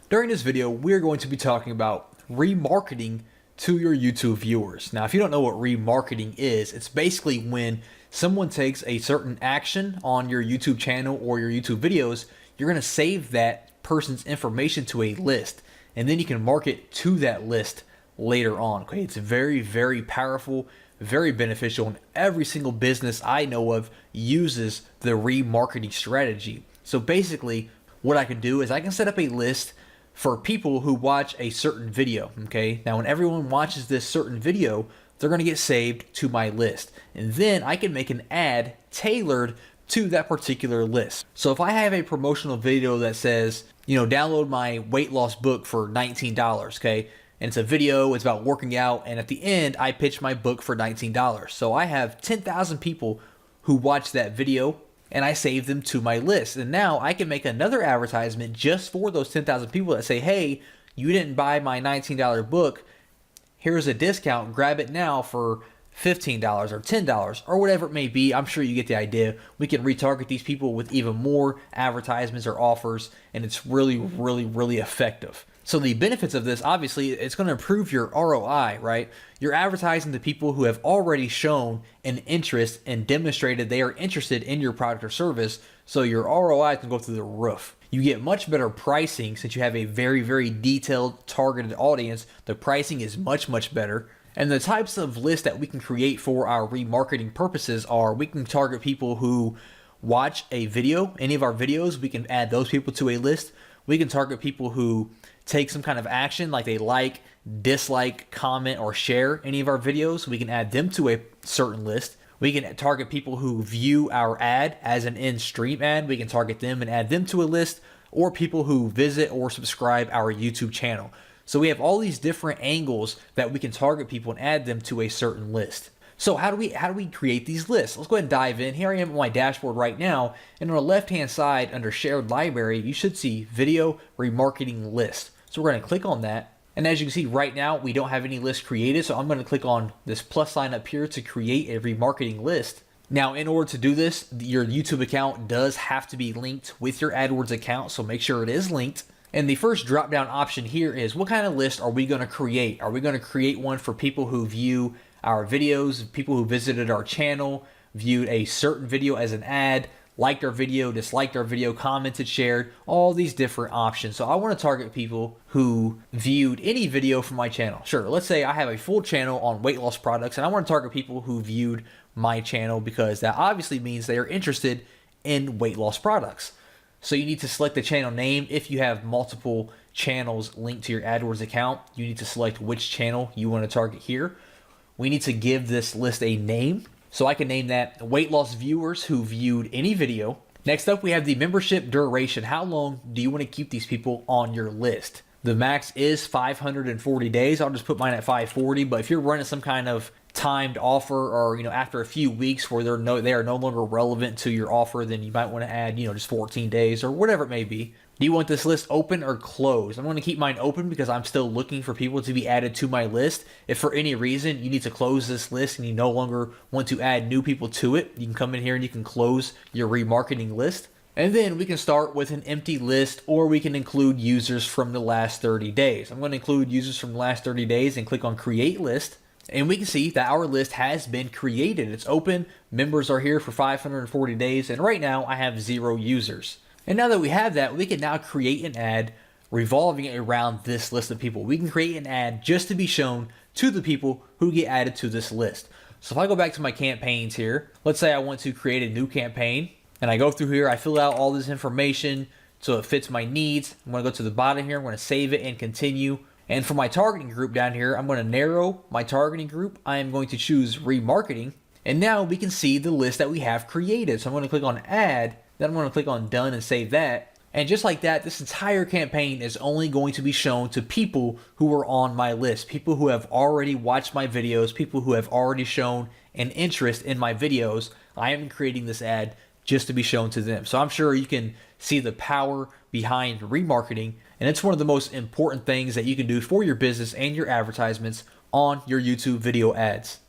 During this video, we're going to be talking about remarketing to your YouTube viewers. Now, if you don't know what remarketing is, it's basically when someone takes a certain action on your YouTube channel or your YouTube videos, you're going to save that person's information to a list, and then you can market to that list later on. Okay, it's very, very powerful, very beneficial, and every single business I know of uses the remarketing strategy. So basically, what I can do is I can set up a list for people who watch a certain video. Okay, now when everyone watches this certain video, they're going to get saved to my list, and then I can make an ad tailored to that particular list. So if I have a promotional video that says, download my weight loss book for $19, okay, and it's a video, it's about working out, and at the end I pitch my book for $19. So I have 10,000 people who watch that video, and I save them to my list. And now I can make another advertisement just for those 10,000 people that say, hey, you didn't buy my $19 book, here's a discount, grab it now for $15 or $10 or whatever it may be. I'm sure you get the idea. We can retarget these people with even more advertisements or offers, and it's really, really, really effective. So the benefits of this, obviously, it's going to improve your ROI, right? You're advertising to people who have already shown an interest and demonstrated they are interested in your product or service, so your ROI can go through the roof. You get much better pricing since you have a very, very detailed, targeted audience. The pricing is much, much better. And the types of lists that we can create for our remarketing purposes are, we can target people who watch a video, any of our videos, we can add those people to a list. We can target people who take some kind of action, like they like, dislike, comment, or share any of our videos. We can add them to a certain list. We can target people who view our ad as an in-stream ad. We can target them and add them to a list, or people who visit or subscribe our YouTube channel. So we have all these different angles that we can target people and add them to a certain list. So how do we create these lists? Let's go ahead and dive in. Here I am on my dashboard right now, and on the left-hand side under Shared Library, you should see Video Remarketing List. So we're going to click on that. And as you can see right now, we don't have any list created. So I'm going to click on this plus sign up here to create a remarketing list. Now, in order to do this, your YouTube account does have to be linked with your AdWords account. So make sure it is linked. And the first drop down option here is, what kind of list are we going to create? Are we going to create one for people who view our videos, people who visited our channel, viewed a certain video as an ad, liked our video, disliked our video, commented, shared, all these different options. So I want to target people who viewed any video from my channel. Sure, let's say I have a full channel on weight loss products, and I want to target people who viewed my channel because that obviously means they are interested in weight loss products. So you need to select the channel name. If you have multiple channels linked to your AdWords account, you need to select which channel you want to target here. We need to give this list a name. So I can name that weight loss viewers who viewed any video. Next up, we have the membership duration. How long do you want to keep these people on your list? The max is 540 days. I'll just put mine at 540, but if you're running some kind of timed offer, or after a few weeks where they are no longer relevant to your offer, then you might want to add just 14 days or whatever it may be. Do you want this list open or closed? I'm going to keep mine open because I'm still looking for people to be added to my list. If for any reason you need to close this list and you no longer want to add new people to it, you can come in here and you can close your remarketing list. And then we can start with an empty list, or we can include users from the last 30 days. I'm going to include users from the last 30 days and click on Create List. And we can see that our list has been created. It's open. Members are here for 540 days. And right now I have 0 users. And now that we have that, we can now create an ad revolving it around this list of people. We can create an ad just to be shown to the people who get added to this list. So if I go back to my campaigns here, let's say I want to create a new campaign, and I go through here, I fill out all this information so it fits my needs. I'm going to go to the bottom here, I'm going to save it and continue. And for my targeting group down here, I'm going to narrow my targeting group. I am going to choose remarketing. And now we can see the list that we have created. So I'm going to click on add, then I'm going to click on done and save that. And just like that, this entire campaign is only going to be shown to people who are on my list, people who have already watched my videos, people who have already shown an interest in my videos. I am creating this ad just to be shown to them. So I'm sure you can see the power behind remarketing, and it's one of the most important things that you can do for your business and your advertisements on your YouTube video ads.